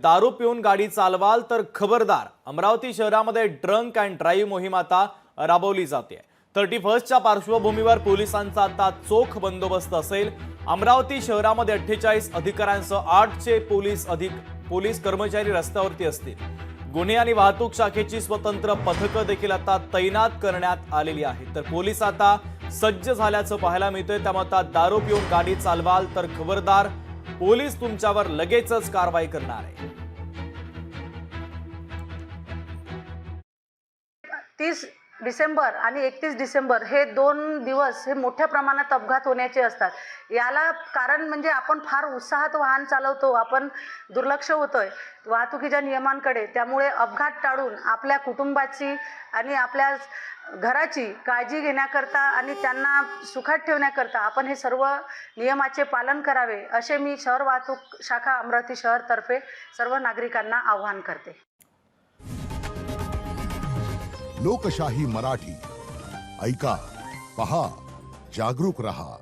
दारू पिऊन गाडी चालवाल तर खबरदार। अमरावती शहरामध्ये ड्रंक अँड ड्राईव्ह मोहीम आता राबवली जाते। 31च्या पार्श्वभूमीवर पोलिसांचा आता चोख बंदोबस्त असेल। अमरावती शहरामध्ये 48 अधिकाऱ्यांसह 8चे पोलीस कर्मचारी रस्त्यावरती असतील। गुन्हे आणि वाहतूक शाखेची स्वतंत्र पथकं देखील आता तैनात करण्यात आलेली आहेत। तर पोलीस आता सज्ज झाल्याचं पाहायला मिळतंय। त्यामुळे आता दारू पिऊन गाडी चालवाल तर खबरदार, पोलीस तुमच्यावर लगेचच कारवाई करणार आहे। 30 डिसेंबर आणि 31 डिसेंबर हे 2 दिवस हे मोठ्या प्रमाणात अपघात होण्याचे असतात। याला कारण म्हणजे आपण फार उत्साहात वाहन चालवतो, आपण दुर्लक्ष होतोय वाहतुकीच्या नियमांकडे। त्यामुळे अपघात टाळून आपल्या कुटुंबाची आणि आपल्या घराची काळजी घेण्याकरता आणि त्यांना सुखात ठेवण्याकरता आपण हे सर्व नियमाचे पालन करावे, असे मी शहर वाहतूक शाखा अमरावती शहर तर्फे सर्व नागरिकांना आवाहन करते। लोकशाही मराठी ऐका, पहा, जागरूक रहा।